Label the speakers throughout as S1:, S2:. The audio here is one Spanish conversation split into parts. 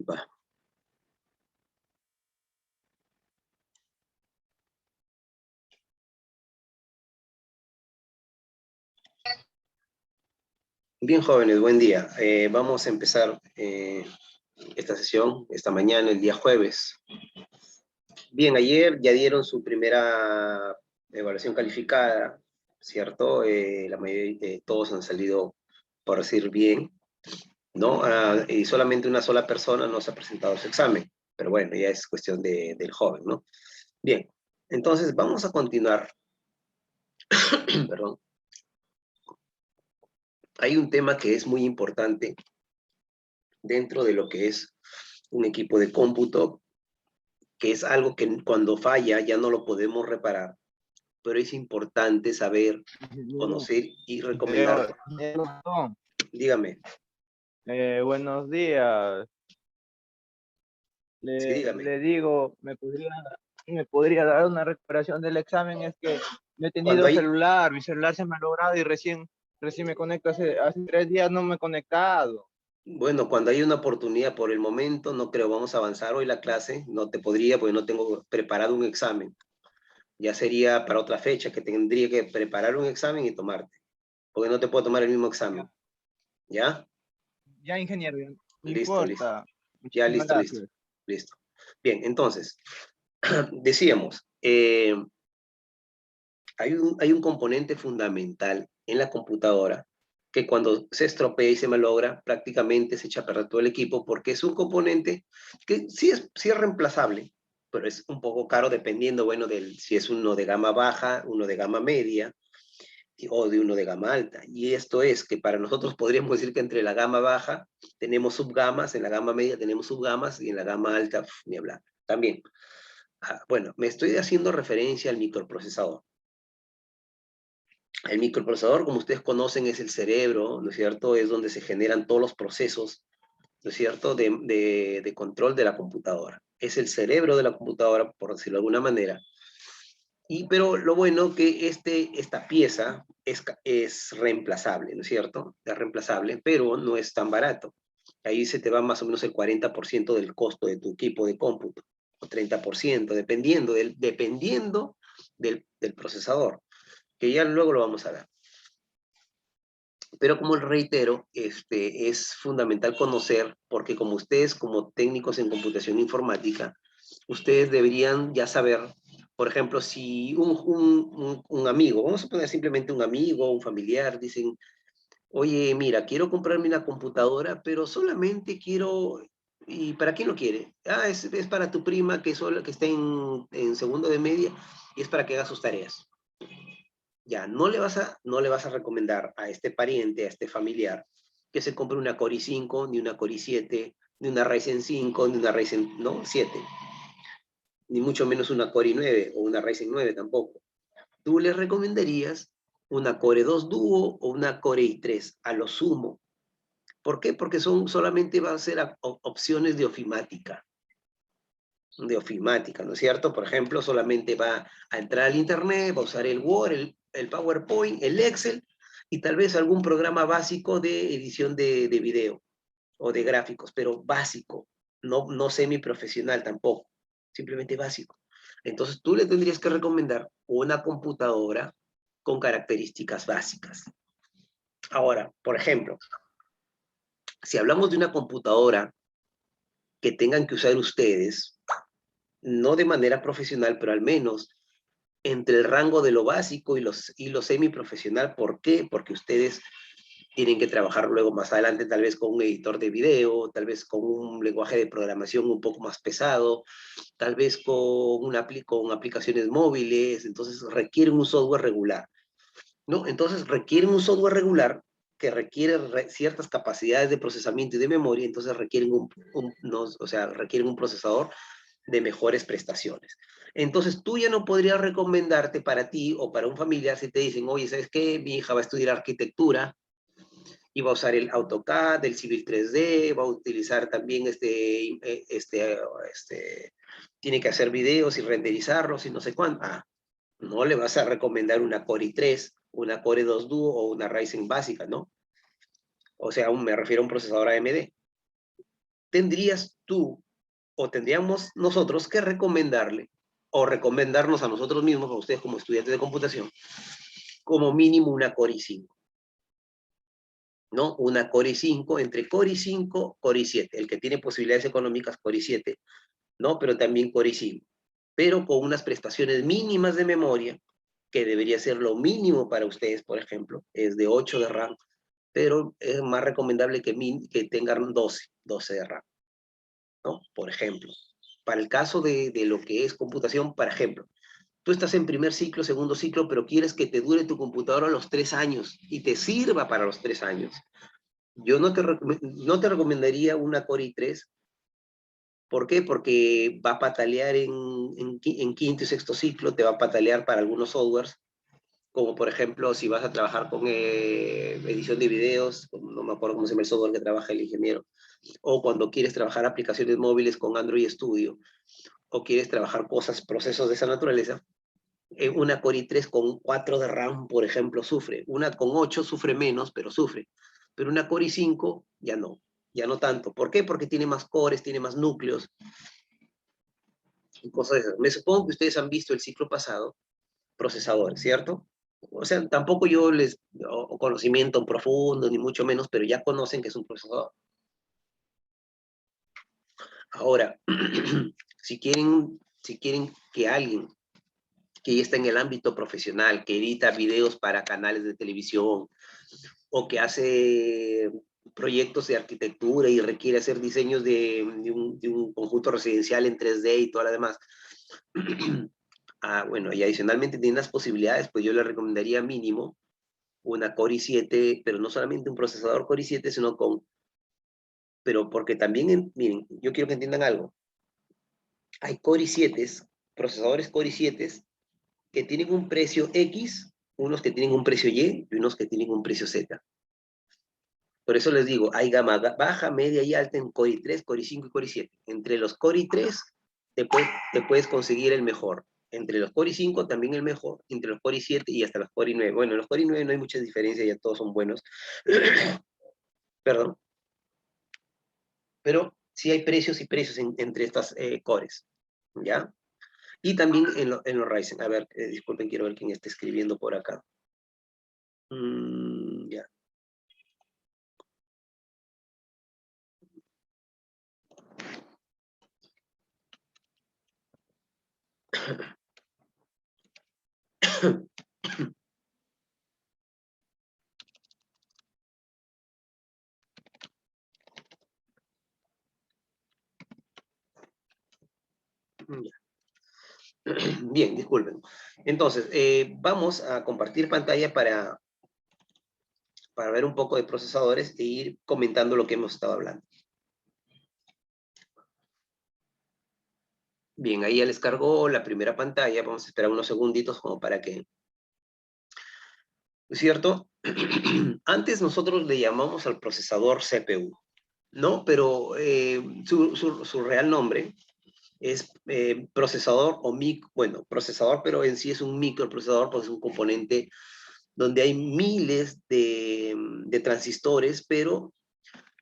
S1: Va. Bien, jóvenes, buen día. Vamos a empezar esta sesión, esta mañana, el día jueves. Bien, ayer ya dieron su primera evaluación calificada, ¿cierto? La mayoría de todos han salido, por decir bien, ¿no? Y solamente una sola persona no se ha presentado su examen, pero bueno, ya es cuestión del joven, ¿no? Bien, entonces vamos a continuar, perdón. Hay un tema que es muy importante dentro de lo que es un equipo de cómputo, que es algo que cuando falla ya no lo podemos reparar, pero es importante saber, conocer y recomendar. Dígame.
S2: Buenos días.
S1: Sí, dígame.
S2: Le digo, me podría dar una recuperación del examen? Es que no he
S1: Cuando
S2: tenido
S1: hay,
S2: celular, mi celular se me ha logrado y recién me conecto, hace 3 días no me he conectado.
S1: bueno, cuando hay una oportunidad por el momento, no creo, vamos a avanzar hoy la clase, no te podría porque no tengo preparado un examen. Ya sería para otra fecha que tendría que preparar un examen y tomarte, porque no te puedo tomar el mismo examen. ¿Ya?
S2: Ya, ingeniero, no
S1: Listo, listo.
S2: importa.
S1: Ya,
S2: Muchísimas
S1: listo, listo.
S2: gracias.
S1: Listo. Bien, entonces, decíamos, hay un componente fundamental en la computadora que cuando se estropea y se malogra, prácticamente se echa a perder todo el equipo porque es un componente que sí es reemplazable, pero es un poco caro dependiendo, bueno, si es uno de gama baja, uno de gama media o de uno de gama alta. Y esto es que para nosotros podríamos decir que entre la gama baja tenemos subgamas, en la gama media tenemos subgamas y en la gama alta, ni hablar. También, bueno, me estoy haciendo referencia al microprocesador. El microprocesador, como ustedes conocen, es el cerebro, ¿no es cierto? Es donde se generan todos los procesos, ¿no es cierto?, de control de la computadora. Es el cerebro de la computadora, por decirlo de alguna manera. Pero lo bueno que esta pieza es reemplazable, ¿no es cierto? Es reemplazable, pero no es tan barato. Ahí se te va más o menos el 40% del costo de tu equipo de cómputo, o 30%, dependiendo del procesador, que ya luego lo vamos a ver. Pero como reitero, es fundamental conocer, porque como ustedes, como técnicos en computación informática, ustedes deberían ya saber, por ejemplo, si un amigo, vamos a poner simplemente un amigo, un familiar, dicen, oye, mira, quiero comprarme una computadora, pero solamente quiero, ¿y para quién lo quiere? Ah, es para tu prima que está en segundo de media y es para que haga sus tareas. Ya, no le vas a recomendar a este pariente, a este familiar, que se compre una Core i5, ni una Core i7, ni una Ryzen 5, ni una Ryzen, ¿no? 7, ni mucho menos una Core i9 o una Ryzen 9 tampoco. Tú le recomendarías una Core 2 Duo o una Core i3, a lo sumo. ¿Por qué? Porque solamente va a ser opciones de ofimática, ¿no es cierto? Por ejemplo, solamente va a entrar al internet, va a usar el Word, el PowerPoint, el Excel y tal vez algún programa básico de edición de video o de gráficos, pero básico, no semiprofesional tampoco, simplemente básico. Entonces tú le tendrías que recomendar una computadora con características básicas. Ahora, por ejemplo, si hablamos de una computadora que tengan que usar ustedes, no de manera profesional, pero al menos entre el rango de lo básico y lo semiprofesional. ¿Por qué? Porque ustedes tienen que trabajar luego más adelante tal vez con un editor de video, tal vez con un lenguaje de programación un poco más pesado, tal vez con aplicaciones móviles, entonces requieren un software regular, ¿no? Entonces requieren un software regular que requiere ciertas capacidades de procesamiento y de memoria, entonces requieren o sea, requieren un procesador de mejores prestaciones. Entonces tú ya no podrías recomendarte para ti o para un familiar si te dicen, oye, ¿sabes qué? Mi hija va a estudiar arquitectura y va a usar el AutoCAD, el Civil 3D, va a utilizar también tiene que hacer videos y renderizarlos y no sé cuánto. No le vas a recomendar una Core i3, una Core 2 Duo o una Ryzen básica, ¿no? O sea, me refiero a un procesador AMD. tendrías tú o tendríamos nosotros que recomendarle o recomendarnos a nosotros mismos, a ustedes como estudiantes de computación, como mínimo una Core i5, ¿no? Una Core i5, entre Core i5, Core i7, el que tiene posibilidades económicas, Core i7, ¿no? Pero también Core i5, pero con unas prestaciones mínimas de memoria, que debería ser lo mínimo para ustedes, por ejemplo, es de 8 de RAM, pero es más recomendable que tengan 12 de RAM, ¿no? Por ejemplo, para el caso de lo que es computación, por ejemplo, tú estás en primer ciclo, segundo ciclo, pero quieres que te dure tu computadora los 3 años y te sirva para los 3 años. Yo no te recomendaría una Core i3. ¿Por qué? Porque va a patalear en quinto y sexto ciclo, te va a patalear para algunos softwares, como por ejemplo si vas a trabajar con edición de videos, no me acuerdo cómo se llama el software que trabaja el ingeniero, o cuando quieres trabajar aplicaciones móviles con Android Studio, o quieres trabajar cosas, procesos de esa naturaleza, una Core i3 con 4 de RAM, por ejemplo, sufre. Una con 8 sufre menos, pero sufre. Pero una Core i5 ya no tanto. ¿Por qué? Porque tiene más cores, tiene más núcleos y cosas de esas. Me supongo que ustedes han visto el ciclo pasado, procesadores, ¿cierto? O sea, tampoco yo les conocimiento profundo, ni mucho menos, pero ya conocen que es un procesador. Ahora, si quieren que alguien que ya está en el ámbito profesional, que edita videos para canales de televisión, o que hace proyectos de arquitectura y requiere hacer diseños de un conjunto residencial en 3D y todo lo demás. Bueno, y adicionalmente tiene las posibilidades, pues yo le recomendaría mínimo una Core i7, pero no solamente un procesador Core i7, sino pero porque también, miren, yo quiero que entiendan algo. Hay Core i7, procesadores Core i7 que tienen un precio X, unos que tienen un precio Y y unos que tienen un precio Z. Por eso les digo, hay gama baja, media y alta en Core i3, Core i5 y Core i7. Entre los Core i3 te puedes conseguir el mejor. Entre los Core i5 también el mejor. Entre los Core i7 y hasta los Core i9. Bueno, los Core i9 no hay mucha diferencia, ya todos son buenos. Perdón. Pero sí hay precios y precios entre estas cores. ¿Ya? Y también en los Ryzen. A ver, disculpen, quiero ver quién está escribiendo por acá. Ya. Bien, disculpen. Entonces, vamos a compartir pantalla para ver un poco de procesadores e ir comentando lo que hemos estado hablando. Bien, ahí ya les cargó la primera pantalla. Vamos a esperar unos segunditos como para que... ¿Es cierto? Antes nosotros le llamamos al procesador CPU, ¿no? Pero su real nombre es procesador o bueno, procesador, pero en sí es un microprocesador, pues es un componente donde hay miles de transistores, pero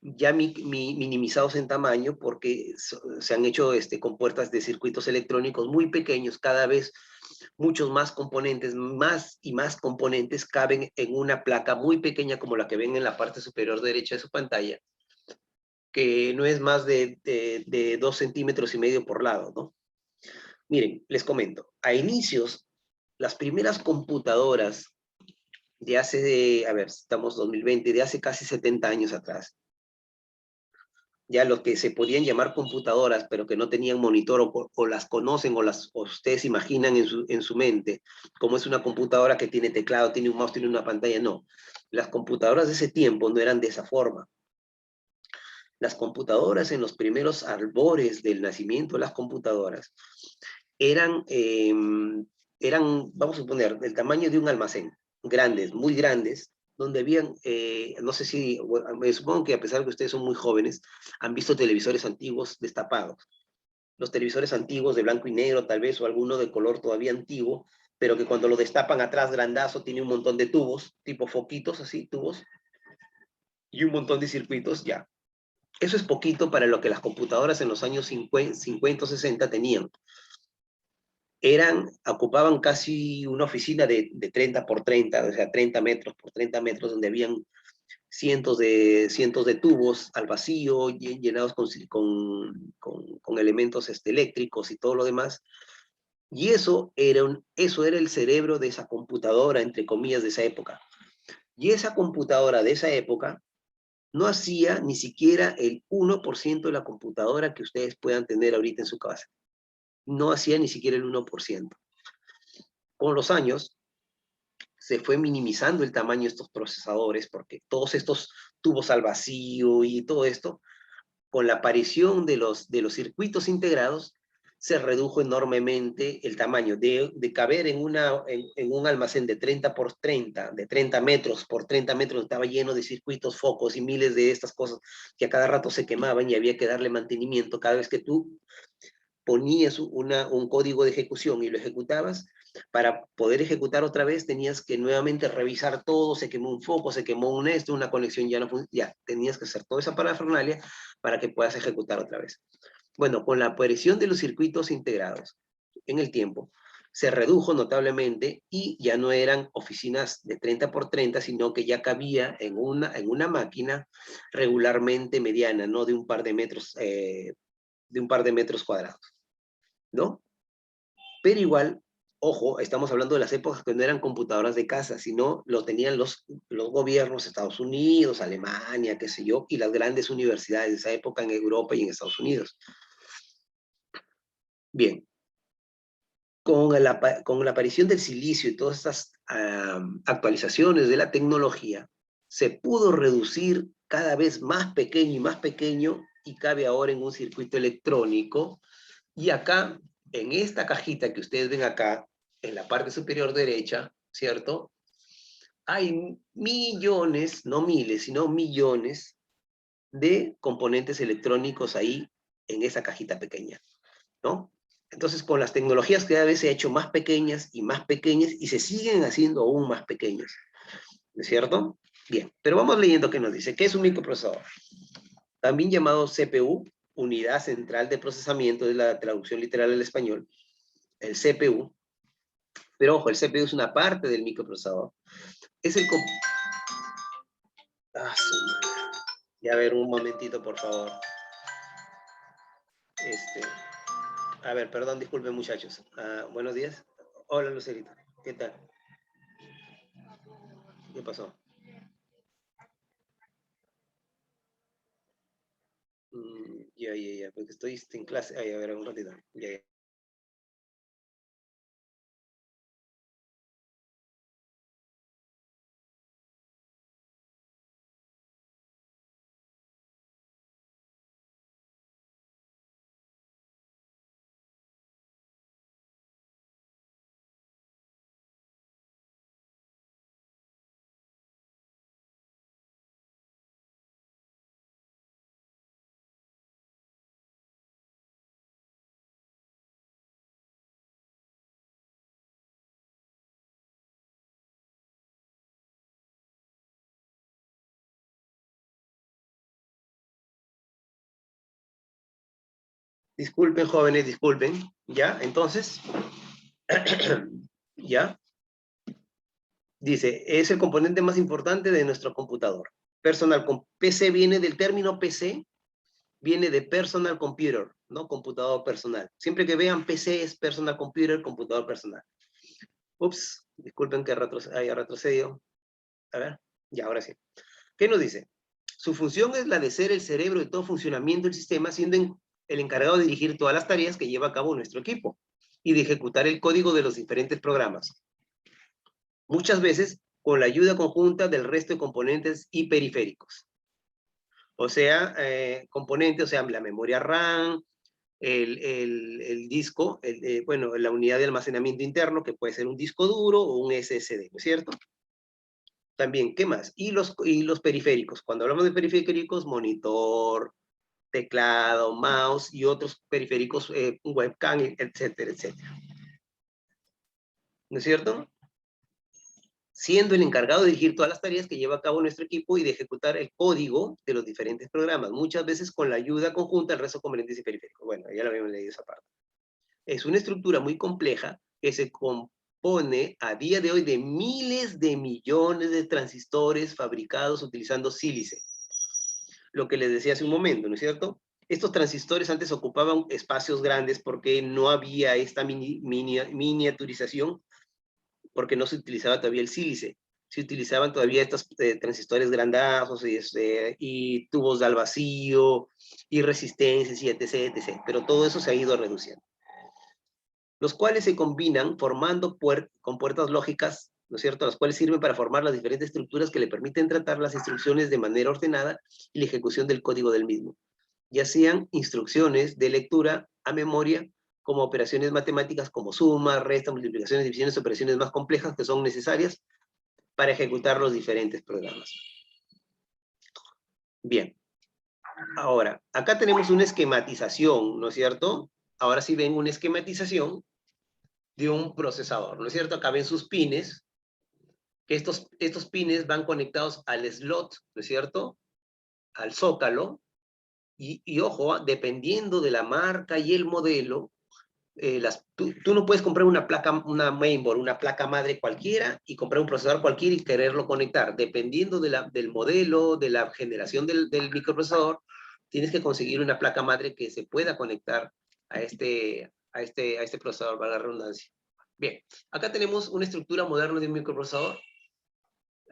S1: ya minimizados en tamaño porque se han hecho compuertas de circuitos electrónicos muy pequeños, cada vez muchos más componentes, más y más componentes caben en una placa muy pequeña como la que ven en la parte superior derecha de su pantalla, que no es más de 2,5 centímetros por lado, ¿no? Miren, les comento, a inicios, las primeras computadoras de hace, a ver, estamos 2020, de hace casi 70 años atrás, ya lo que se podían llamar computadoras, pero que no tenían monitor o las conocen o ustedes imaginan en su mente, como es una computadora que tiene teclado, tiene un mouse, tiene una pantalla, no. Las computadoras de ese tiempo no eran de esa forma. Las computadoras en los primeros albores del nacimiento de las computadoras eran, vamos a suponer, del tamaño de un almacén, grandes, muy grandes, donde habían, no sé si, bueno, me supongo que a pesar de que ustedes son muy jóvenes, han visto televisores antiguos destapados. Los televisores antiguos de blanco y negro, tal vez, o alguno de color todavía antiguo, pero que cuando lo destapan atrás, grandazo, tiene un montón de tubos, tipo foquitos así, tubos, y un montón de circuitos, ya. Eso es poquito para lo que las computadoras en los años 50 o 60 tenían. Ocupaban casi una oficina de 30 por 30, o sea, 30 metros por 30 metros, donde habían cientos de tubos al vacío, llenados con elementos eléctricos y todo lo demás. Y eso era el cerebro de esa computadora, entre comillas, de esa época. Y esa computadora de esa época no hacía ni siquiera el 1% de la computadora que ustedes puedan tener ahorita en su casa. No hacía ni siquiera el 1%. Con los años, se fue minimizando el tamaño de estos procesadores, porque todos estos tubos al vacío y todo esto, con la aparición de los circuitos integrados, se redujo enormemente el tamaño de caber en un almacén de 30 por 30, de 30 metros por 30 metros, estaba lleno de circuitos, focos y miles de estas cosas que a cada rato se quemaban y había que darle mantenimiento. Cada vez que tú ponías un código de ejecución y lo ejecutabas, para poder ejecutar otra vez tenías que nuevamente revisar todo, se quemó un foco, se quemó una conexión ya no funcionaba, ya tenías que hacer toda esa parafernalia para que puedas ejecutar otra vez. Bueno, con la aparición de los circuitos integrados en el tiempo, se redujo notablemente y ya no eran oficinas de 30 por 30, sino que ya cabía en una máquina regularmente mediana, no de un par de metros cuadrados, ¿no? Pero igual, ojo, estamos hablando de las épocas que no eran computadoras de casa, sino lo tenían los gobiernos, Estados Unidos, Alemania, qué sé yo, y las grandes universidades de esa época en Europa y en Estados Unidos. Bien, con la aparición del silicio y todas estas actualizaciones de la tecnología, se pudo reducir cada vez más pequeño, y cabe ahora en un circuito electrónico. Y acá, en esta cajita que ustedes ven acá, en la parte superior derecha, ¿cierto? Hay millones, no miles, sino millones de componentes electrónicos ahí en esa cajita pequeña, ¿no? Entonces, con las tecnologías cada vez se ha hecho más pequeñas y se siguen haciendo aún más pequeñas, ¿no es cierto? Bien, pero vamos leyendo qué nos dice. ¿Qué es un microprocesador? También llamado CPU, Unidad Central de Procesamiento, es la traducción literal al español, el CPU, pero ojo, el CPU es una parte del microprocesador. Es el... Ya a ver, un momentito, por favor. A ver, perdón, disculpen, muchachos. Buenos días. Hola, Lucerito. ¿Qué tal? ¿Qué pasó? Ya, porque estoy en clase. A ver, un ratito. Ya. Disculpen, jóvenes, disculpen. ¿Ya? Entonces, ¿ya? Dice, es el componente más importante de nuestro computador. PC viene del término PC, viene de personal computer, ¿no? Computador personal. Siempre que vean PC es personal computer, computador personal. Ups, disculpen que haya retrocedido. A ver, ya, ahora sí. ¿Qué nos dice? Su función es la de ser el cerebro de todo funcionamiento del sistema, siendo el encargado de dirigir todas las tareas que lleva a cabo nuestro equipo y de ejecutar el código de los diferentes programas. Muchas veces con la ayuda conjunta del resto de componentes y periféricos. O sea, componentes, o sea, la memoria RAM, el disco, bueno, la unidad de almacenamiento interno, que puede ser un disco duro o un SSD, ¿no es cierto? También, ¿qué más? Y los periféricos. Cuando hablamos de periféricos, monitor, teclado, mouse y otros periféricos, webcam, etcétera, etcétera. ¿No es cierto? siendo el encargado de dirigir todas las tareas que lleva a cabo nuestro equipo y de ejecutar el código de los diferentes programas, muchas veces con la ayuda conjunta del resto de componentes y periféricos. Bueno, ya lo habíamos leído esa parte. Es una estructura muy compleja que se compone a día de hoy de miles de millones de transistores fabricados utilizando sílice. Lo que les decía hace un momento, ¿no es cierto? Estos transistores antes ocupaban espacios grandes porque no había esta miniaturización, porque no se utilizaba todavía el sílice. Se utilizaban todavía estos transistores grandazos y tubos de al vacío y resistencias y etc, etc. Pero todo eso se ha ido reduciendo. Los cuales se combinan formando con puertas lógicas, ¿no es cierto?, las cuales sirven para formar las diferentes estructuras que le permiten tratar las instrucciones de manera ordenada y la ejecución del código del mismo, ya sean instrucciones de lectura a memoria, como operaciones matemáticas como suma, resta, multiplicaciones, divisiones, operaciones más complejas que son necesarias para ejecutar los diferentes programas. Bien. Ahora, acá tenemos una esquematización, ¿no es cierto? Ahora sí ven una esquematización de un procesador, ¿no es cierto? Acá ven sus pines, que estos pines van conectados al slot, ¿no es cierto? Al zócalo, y ojo, dependiendo de la marca y el modelo, tú no puedes comprar una placa, una mainboard, una placa madre cualquiera, y comprar un procesador cualquiera y quererlo conectar. Dependiendo del modelo, de la generación del microprocesador, tienes que conseguir una placa madre que se pueda conectar a este procesador, valga la redundancia. Bien, acá tenemos una estructura moderna de un microprocesador.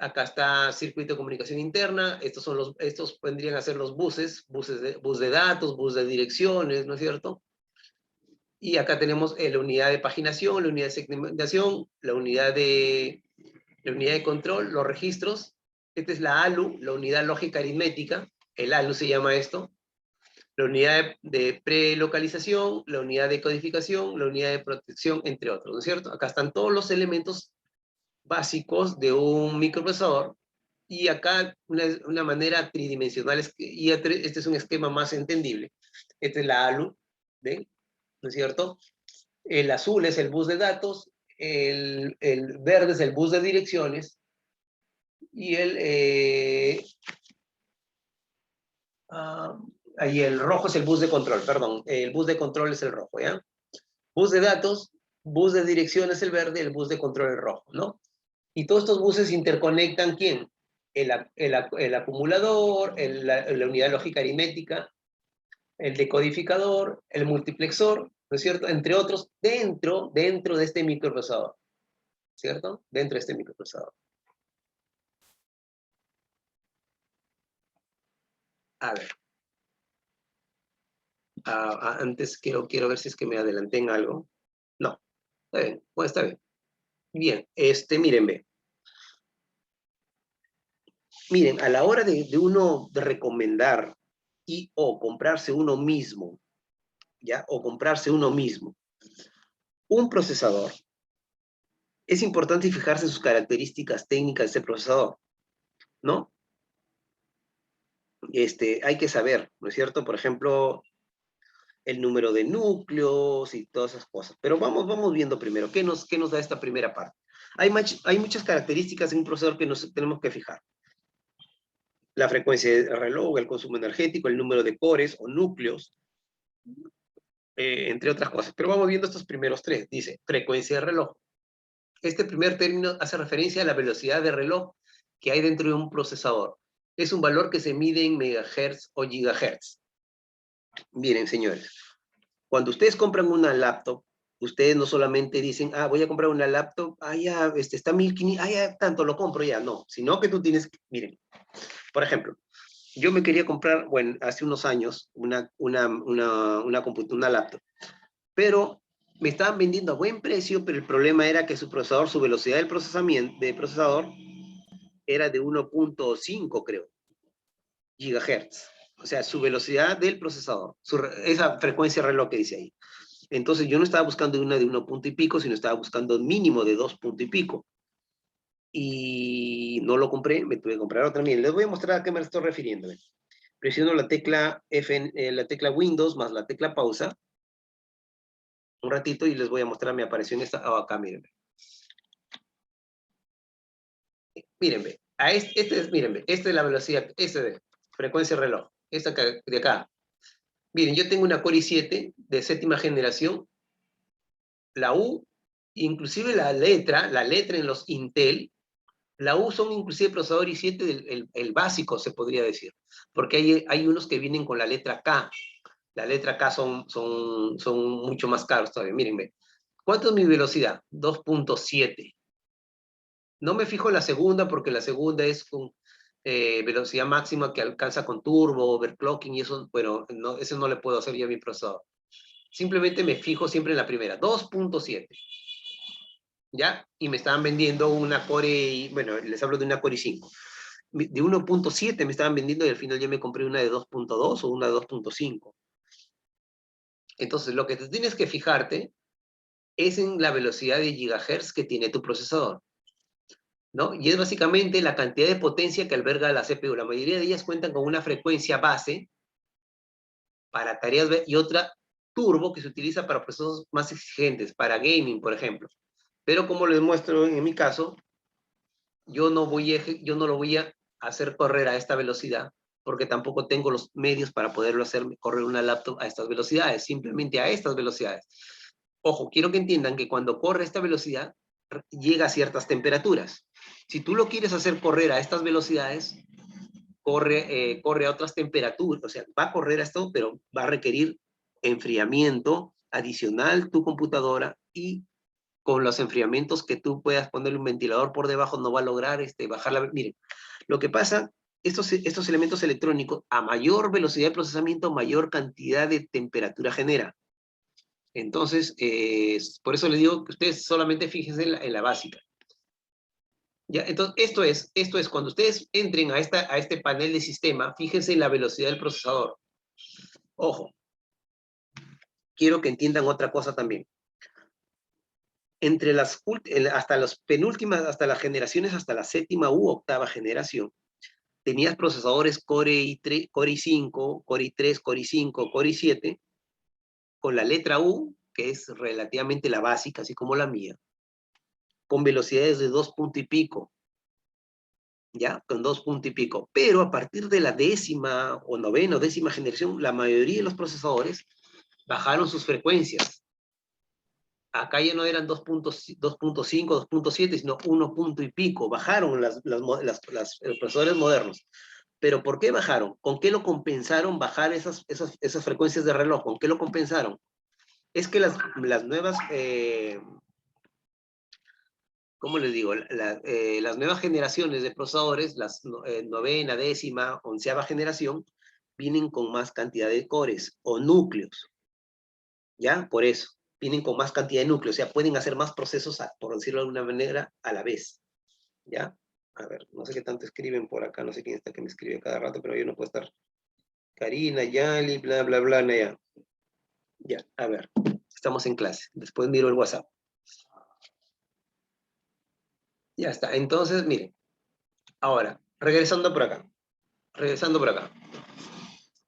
S1: Acá está circuito de comunicación interna. Estos vendrían a ser los bus de datos, bus de direcciones, ¿no es cierto? Y acá tenemos la unidad de paginación, la unidad de segmentación, la unidad de control, los registros. Esta es la ALU, la unidad lógica aritmética. El ALU se llama esto. La unidad de prelocalización, la unidad de codificación, la unidad de protección, entre otros, ¿no es cierto? Acá están todos los elementos básicos de un microprocesador, y acá una manera tridimensional, y este es un esquema más entendible. Esta es la ALU, ¿ven? ¿No es cierto? El azul es el bus de datos, el verde es el bus de direcciones, y ahí el rojo es el bus de control, perdón, el bus de control es el rojo, ¿ya? Bus de datos, bus de direcciones el verde, el bus de control el rojo, ¿no? Y todos estos buses interconectan, ¿quién? El acumulador, la unidad lógica aritmética, el decodificador, el multiplexor, ¿no es cierto? Entre otros, dentro de este microprocesador, ¿cierto? Dentro de este microprocesador. A ver. Antes quiero ver si es que me adelanté en algo. No, está bien, bueno, está bien. Bien, miren, ve. Miren, a la hora de uno de recomendar o comprarse uno mismo, ¿ya? O comprarse uno mismo un procesador, es importante fijarse en sus características técnicas de ese procesador, ¿no? Hay que saber, ¿no es cierto? Por ejemplo, el número de núcleos y todas esas cosas. Pero vamos viendo primero, ¿qué nos da esta primera parte? Hay muchas características en un procesador que nos tenemos que fijar. La frecuencia de reloj, el consumo energético, el número de cores o núcleos, entre otras cosas. Pero vamos viendo estos primeros tres. Dice, frecuencia de reloj. Este primer término hace referencia a la velocidad de reloj que hay dentro de un procesador. Es un valor que se mide en megahertz o gigahertz. Miren, señores, cuando ustedes compran una laptop, ustedes no solamente dicen, voy a comprar una laptop, ya, está 1500, ya, tanto lo compro ya, no, sino que tú tienes, miren, por ejemplo, yo me quería comprar, bueno, hace unos años, una laptop, pero me estaban vendiendo a buen precio, pero el problema era que su procesador, su velocidad del procesador, era de 1.5, creo, gigahertz. O sea, su velocidad del procesador, esa frecuencia reloj que dice ahí. Entonces yo no estaba buscando una de 1 punto y pico, sino estaba buscando mínimo de 2 punto y pico. Y no lo compré, me tuve que comprar otra. Miren, les voy a mostrar a qué me estoy refiriendo. Presiono la tecla la tecla Windows más la tecla pausa. Un ratito y les voy a mostrar, me apareció en esta, acá, miren. Mírenme, mírenme, esta es la velocidad, esta es frecuencia de reloj, esta de acá. Miren, yo tengo una Core i7 de 7ª generación, la U, inclusive la letra en los Intel, la U son inclusive procesador i7 el básico, se podría decir, porque hay unos que vienen con la letra K. La letra K son mucho más caros todavía. Mírenme, ¿cuánto es mi velocidad? 2.7. No me fijo en la segunda porque la segunda es con velocidad máxima que alcanza con turbo, overclocking y eso, bueno, no, eso no le puedo hacer yo a mi procesador. Simplemente me fijo siempre en la primera, 2.7. ¿Ya? Y me estaban vendiendo una Core, bueno, les hablo de una Core i5. De 1.7 me estaban vendiendo y al final yo me compré una de 2.2 o una de 2.5. Entonces, lo que tú tienes que fijarte es en la velocidad de gigahertz que tiene tu procesador, ¿no? Y es básicamente la cantidad de potencia que alberga la CPU. La mayoría de ellas cuentan con una frecuencia base para tareas y otra turbo que se utiliza para procesos más exigentes, para gaming, por ejemplo. Pero como les muestro en mi caso, yo no lo voy a hacer correr a esta velocidad porque tampoco tengo los medios para poderlo hacer correr una laptop a estas velocidades, simplemente a estas velocidades. Ojo, quiero que entiendan que cuando corre a esta velocidad, llega a ciertas temperaturas. Si tú lo quieres hacer correr a estas velocidades, corre a otras temperaturas, o sea, va a correr a esto, pero va a requerir enfriamiento adicional tu computadora y con los enfriamientos que tú puedas ponerle un ventilador por debajo no va a lograr bajar la... Miren, lo que pasa, estos elementos electrónicos, a mayor velocidad de procesamiento, mayor cantidad de temperatura genera. Entonces, por eso les digo que ustedes solamente fíjense en la básica. ¿Ya? Entonces, esto es, cuando ustedes entren a este panel de sistema, fíjense en la velocidad del procesador. Ojo, quiero que entiendan otra cosa también. Entre hasta las penúltimas, hasta las generaciones, hasta la 7ª u 8ª generación, tenías procesadores Core i3, Core i5, Core i3, Core i5, Core i7, con la letra U, que es relativamente la básica, así como la mía, con velocidades de 2 punto y pico, ¿ya? Con 2 punto y pico. Pero a partir de la 10ª o 9ª o 10ª generación, la mayoría de los procesadores bajaron sus frecuencias. Acá ya no eran 2.5, 2.7, sino 1 punto y pico. Bajaron los procesadores modernos. ¿Pero por qué bajaron? ¿Con qué lo compensaron bajar esas frecuencias de reloj? ¿Con qué lo compensaron? Es que las nuevas, ¿cómo les digo? Las nuevas generaciones de procesadores, las 9ª, 10ª, 11ª generación, vienen con más cantidad de cores o núcleos. ¿Ya? Por eso. Vienen con más cantidad de núcleos. O sea, pueden hacer más procesos, por decirlo de alguna manera, a la vez. ¿Ya? A ver, no sé qué tanto escriben por acá. No sé quién está que me escribe cada rato, pero yo no puedo estar. Karina, Yali, bla, bla, bla, ya. Ya, a ver. Estamos en clase. Después miro el WhatsApp. Ya está. Entonces, miren. Ahora, regresando por acá.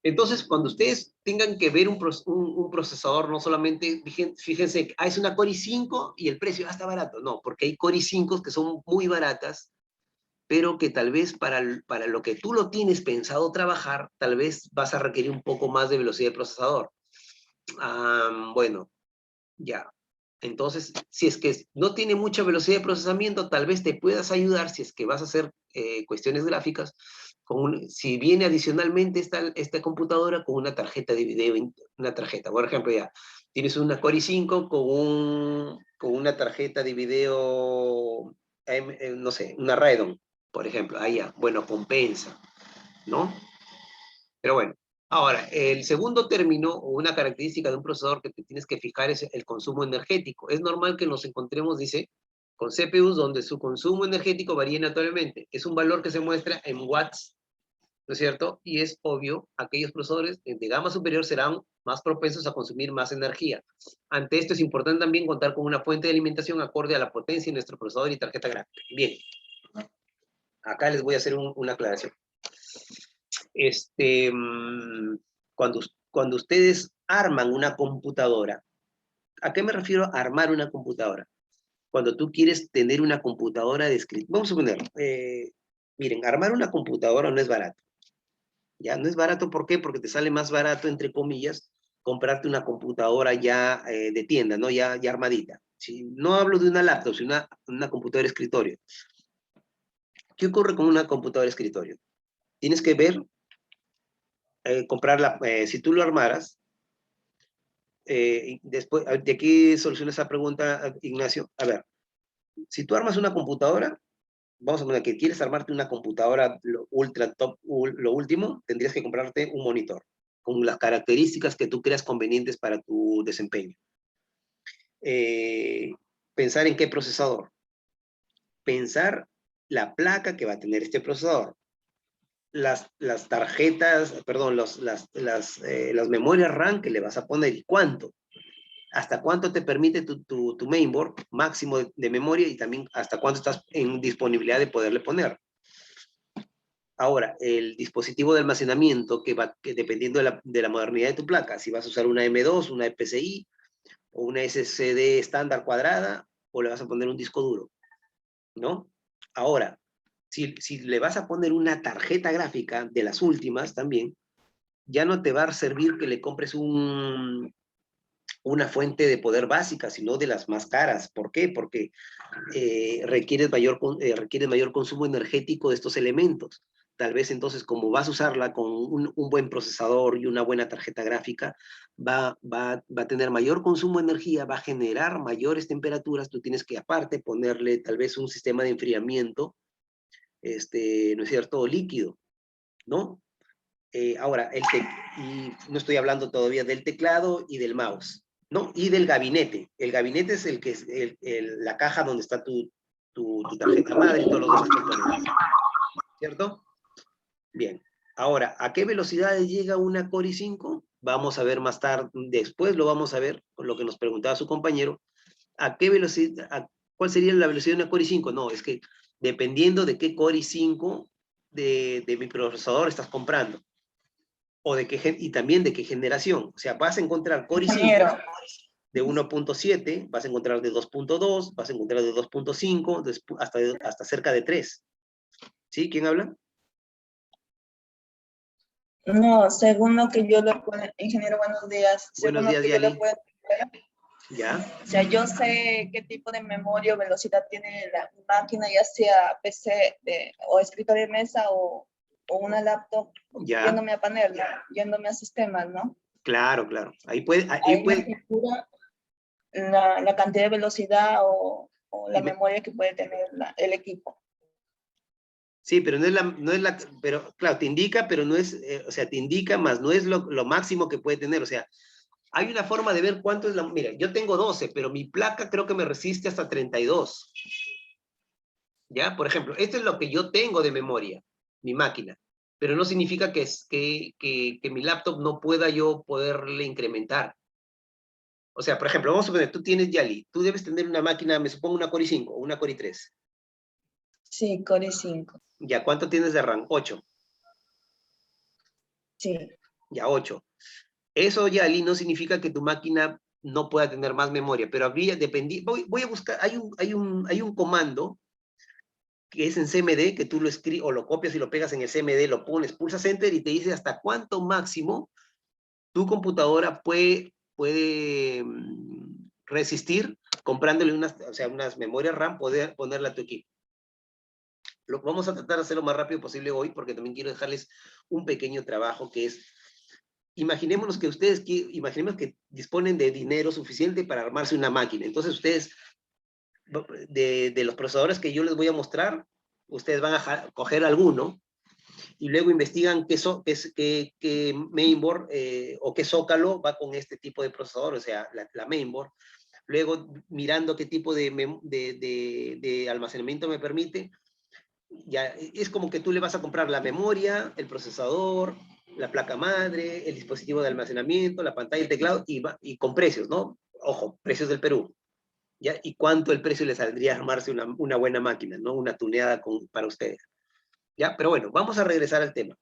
S1: Entonces, cuando ustedes tengan que ver un procesador, no solamente, fíjense, es una Core i5 y el precio está barato. No, porque hay Core i5 que son muy baratas, pero que tal vez para lo que tú lo tienes pensado trabajar, tal vez vas a requerir un poco más de velocidad de procesador. Bueno, ya. Entonces, si es que no tiene mucha velocidad de procesamiento, tal vez te puedas ayudar si es que vas a hacer cuestiones gráficas, si viene adicionalmente esta computadora con una tarjeta de video, una tarjeta. Por ejemplo, ya, tienes una Core i5 con una tarjeta de video, no sé, una Radeon, por ejemplo. Ahí ya, bueno, compensa, ¿no? Pero bueno, ahora, el segundo término o una característica de un procesador que te tienes que fijar es el consumo energético. Es normal que nos encontremos, dice, con CPUs donde su consumo energético varía naturalmente. Es un valor que se muestra en watts, ¿no es cierto? Y es obvio, aquellos procesadores de gama superior serán más propensos a consumir más energía. Ante esto es importante también contar con una fuente de alimentación acorde a la potencia de nuestro procesador y tarjeta gráfica. Bien, acá les voy a hacer una aclaración. Cuando ustedes arman una computadora, ¿a qué me refiero a armar una computadora? cuando tú quieres tener una computadora de escritorio. Vamos a poner, miren, armar una computadora no es barato. Ya, no es barato, ¿por qué? Porque te sale más barato, entre comillas, comprarte una computadora ya de tienda, ¿no? Ya armadita. Si no hablo de una laptop, sino una computadora de escritorio. ¿Qué ocurre con una computadora de escritorio? Tienes que ver, comprarla, si tú lo armaras, después, de aquí soluciona esa pregunta, Ignacio. A ver, si tú armas una computadora, vamos a poner que quieres armarte una computadora ultra top, lo último, tendrías que comprarte un monitor con las características que tú creas convenientes para tu desempeño. Pensar en qué procesador. Pensar la placa que va a tener este procesador. Las tarjetas, perdón, las memorias RAM que le vas a poner y cuánto. Hasta cuánto te permite tu mainboard máximo de memoria y también hasta cuánto estás en disponibilidad de poderle poner. Ahora, el dispositivo de almacenamiento que dependiendo de la modernidad de tu placa, si vas a usar una M2, una PCI o una SSD estándar cuadrada o le vas a poner un disco duro, ¿no? Ahora, si le vas a poner una tarjeta gráfica de las últimas también, ya no te va a servir que le compres una fuente de poder básica, sino de las más caras. ¿Por qué? Porque requieres mayor consumo energético de estos elementos. Tal vez entonces, como vas a usarla con un buen procesador y una buena tarjeta gráfica, va a tener mayor consumo de energía, va a generar mayores temperaturas. Tú tienes que aparte ponerle tal vez un sistema de enfriamiento, ¿no es cierto?, líquido, ¿no? Ahora, y no estoy hablando todavía del teclado y del mouse, ¿no? Y del gabinete. El gabinete es el que es la caja donde está tu tarjeta madre y todos los demás componentes, ¿cierto? Bien. Ahora, ¿a qué velocidades llega una Core i5? Vamos a ver más tarde, después lo vamos a ver, con lo que nos preguntaba su compañero. ¿A qué velocidad, cuál sería la velocidad de una Core i5? No, es que dependiendo de qué Core i5 de mi procesador estás comprando o y también de qué generación. O sea, vas a encontrar Core i5 de 1.7, vas a encontrar de 2.2, vas a encontrar de 2.5, hasta cerca de 3. ¿Sí? ¿Quién habla?
S3: No, según lo que yo le puedo, ingeniero, buenos días.
S1: Buenos
S3: Según lo
S1: días,
S3: que yo le
S1: Yali.
S3: puedo entender,
S1: ¿Ya?
S3: o sea, yo sé qué tipo de memoria o velocidad tiene la máquina, ya sea PC o escritorio de mesa o una laptop,
S1: ¿Ya?
S3: yéndome a panel, ¿no? Yéndome a sistemas, ¿no?
S1: Claro, claro. Ahí
S3: Ahí me
S1: puede.
S3: figura la cantidad de velocidad o la memoria que puede tener el equipo.
S1: Sí, pero pero claro, te indica, pero no es, o sea, te indica más, no es lo máximo que puede tener, o sea, hay una forma de ver cuánto es mira, yo tengo 12, pero mi placa creo que me resiste hasta 32. ¿Ya? Por ejemplo, esto es lo que yo tengo de memoria, mi máquina, pero no significa que mi laptop no pueda yo poderle incrementar. O sea, por ejemplo, vamos a poner, tú tienes Yali, tú debes tener una máquina, me supongo una Core i5 o una Core i3.
S3: Sí, Core i5.
S1: ¿Ya cuánto tienes de RAM? 8.
S3: Sí.
S1: Ya 8. Eso, Yali, no significa que tu máquina no pueda tener más memoria, pero habría dependido, voy a buscar, hay un comando que es en CMD, que tú lo escribes o lo copias y lo pegas en el CMD, lo pones, pulsas Enter y te dice hasta cuánto máximo tu computadora puede resistir comprándole unas memorias RAM, poder ponerle a tu equipo. Vamos a tratar de hacerlo lo más rápido posible hoy, porque también quiero dejarles un pequeño trabajo que es, imaginemos que disponen de dinero suficiente para armarse una máquina. Entonces ustedes, de los procesadores que yo les voy a mostrar, ustedes van a coger alguno y luego investigan qué mainboard o qué zócalo va con este tipo de procesador, o sea, la mainboard. Luego, mirando qué tipo de almacenamiento me permite, ya es como que tú le vas a comprar la memoria, el procesador, la placa madre, el dispositivo de almacenamiento, la pantalla, el teclado, y con precios, ¿no? Ojo, precios del Perú. ¿Ya? Y cuánto el precio le saldría armarse una buena máquina, ¿no? Una tuneada para ustedes. ¿Ya? Pero bueno, vamos a regresar al tema.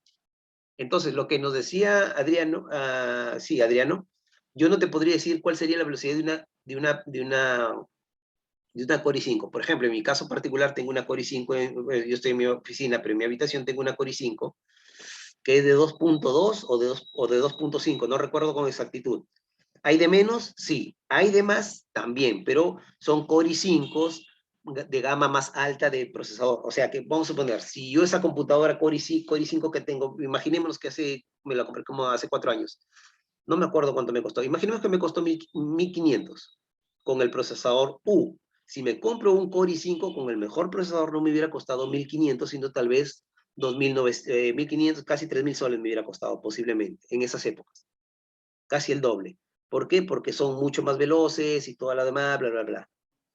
S1: Entonces, lo que nos decía Adriano, Adriano, yo no te podría decir cuál sería la velocidad de una de una Core i5. Por ejemplo, en mi caso particular tengo una Core i5, yo estoy en mi oficina, pero en mi habitación tengo una Core i5 que es de 2.2 o de 2.5, no recuerdo con exactitud. ¿Hay de menos? Sí. ¿Hay de más? También, pero son Core i5 de gama más alta de procesador. O sea que vamos a suponer, si yo esa computadora Core i5 que tengo, imaginémonos que me la compré como hace 4 años, no me acuerdo cuánto me costó. Imaginemos que me costó 1500 con el procesador U. Si me compro un Core i5 con el mejor procesador no me hubiera costado 1500, sino tal vez 1500, casi 3000 soles me hubiera costado posiblemente en esas épocas. Casi el doble. ¿Por qué? Porque son mucho más veloces y toda la demás, bla, bla, bla,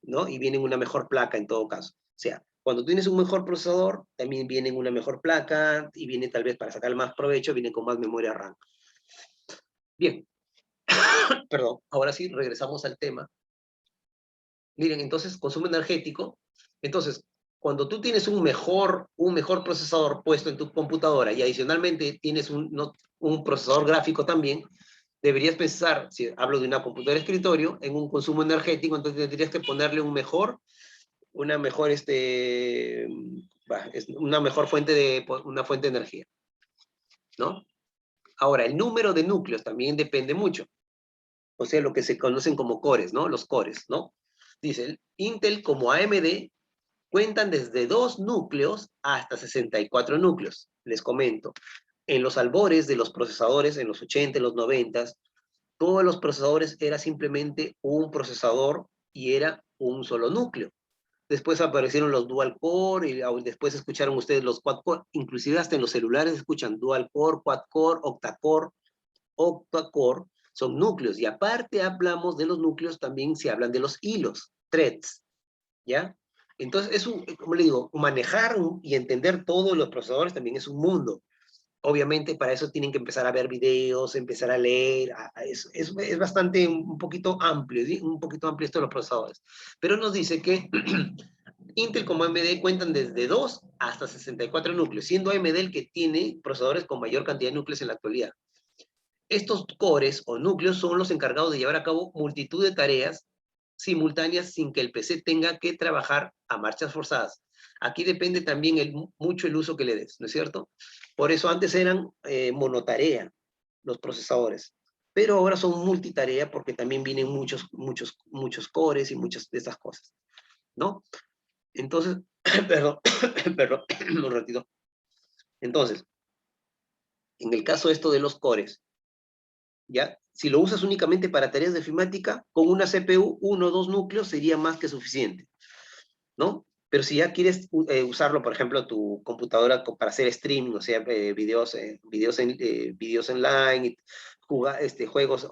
S1: ¿no? Y vienen una mejor placa en todo caso. O sea, cuando tienes un mejor procesador, también vienen una mejor placa y viene tal vez para sacar más provecho, viene con más memoria RAM. Bien, perdón, ahora sí, regresamos al tema. Miren, entonces, consumo energético. Entonces, cuando tú tienes un mejor procesador puesto en tu computadora y adicionalmente tienes un procesador gráfico también, deberías pensar, si hablo de una computadora de escritorio, en un consumo energético, entonces tendrías que ponerle una mejor fuente de energía, ¿no? Ahora, el número de núcleos también depende mucho. O sea, lo que se conocen como cores, ¿no? Los cores, ¿no? Dice, Intel como AMD cuentan desde 2 núcleos hasta 64 núcleos. Les comento, en los albores de los procesadores, en los 80, en los 90, todos los procesadores era simplemente un procesador y era un solo núcleo. Después aparecieron los dual core y después escucharon ustedes los quad core, inclusive hasta en los celulares escuchan dual core, quad core, octa-core, son núcleos. Y aparte hablamos de los núcleos, también se hablan de los hilos, threads, ¿ya? Entonces, como le digo, manejar y entender todos los procesadores también es un mundo. Obviamente para eso tienen que empezar a ver videos, empezar a leer, es bastante, un poquito amplio, ¿sí? Un poquito amplio esto de los procesadores. Pero nos dice que Intel como AMD cuentan desde 2 hasta 64 núcleos, siendo AMD el que tiene procesadores con mayor cantidad de núcleos en la actualidad. Estos cores o núcleos son los encargados de llevar a cabo multitud de tareas simultáneas sin que el PC tenga que trabajar a marchas forzadas. Aquí depende también mucho el uso que le des, ¿no es cierto? Por eso antes eran monotarea los procesadores, pero ahora son multitarea porque también vienen muchos cores y muchas de estas cosas, ¿no? Entonces, perdón, un ratito. Entonces, en el caso esto de los cores, ¿ya? Si lo usas únicamente para tareas de ofimática, con una CPU, 1 o 2 núcleos sería más que suficiente, ¿no? Pero si ya quieres usarlo, por ejemplo, tu computadora para hacer streaming, o sea, videos online, jugar, juegos,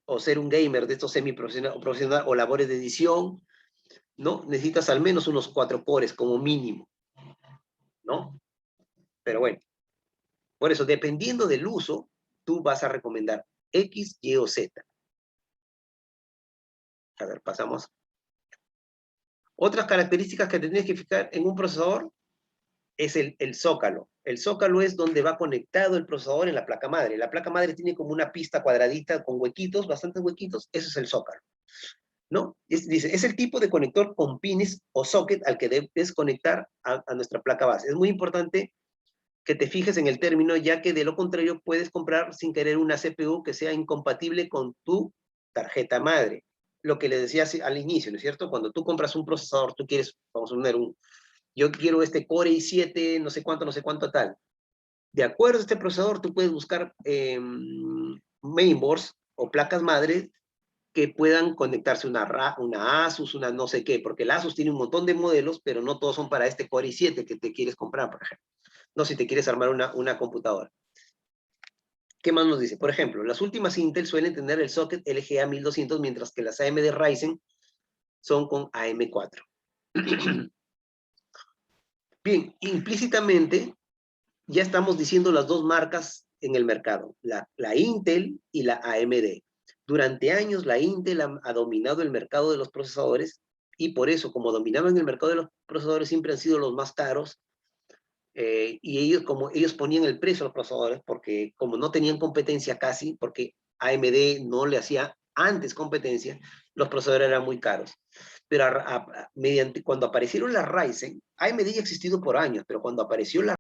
S1: o ser un gamer de estos semi-profesional o labores de edición, ¿no? Necesitas al menos unos 4 cores como mínimo, ¿no? Pero bueno, por eso, dependiendo del uso, tú vas a recomendar X, Y o Z. A ver, pasamos. Otras características que te tienes que fijar en un procesador es el zócalo. El zócalo es donde va conectado el procesador en la placa madre. La placa madre tiene como una pista cuadradita con huequitos, bastantes huequitos. Eso es el zócalo, ¿no? Dice, es el tipo de conector con pines o socket al que debes conectar a nuestra placa base. Es muy importante que te fijes en el término, ya que de lo contrario puedes comprar sin querer una CPU que sea incompatible con tu tarjeta madre. Lo que le decía al inicio, ¿no es cierto? Cuando tú compras un procesador, tú quieres, vamos a poner yo quiero este Core i7, no sé cuánto tal. De acuerdo a este procesador, tú puedes buscar mainboards o placas madre que puedan conectarse una Asus, una no sé qué, porque el Asus tiene un montón de modelos, pero no todos son para este Core i7 que te quieres comprar, por ejemplo. No, si te quieres armar una computadora. ¿Qué más nos dice? Por ejemplo, las últimas Intel suelen tener el socket LGA 1200, mientras que las AMD Ryzen son con AM4. Bien, implícitamente ya estamos diciendo las dos marcas en el mercado, la Intel y la AMD. Durante años la Intel ha dominado el mercado de los procesadores y por eso, como dominaban el mercado de los procesadores, siempre han sido los más caros. Y ellos ponían el precio a los procesadores porque como no tenían competencia casi, porque AMD no le hacía antes competencia, los procesadores eran muy caros. Pero mediante, cuando aparecieron las Ryzen, AMD ya ha existido por años, pero cuando apareció la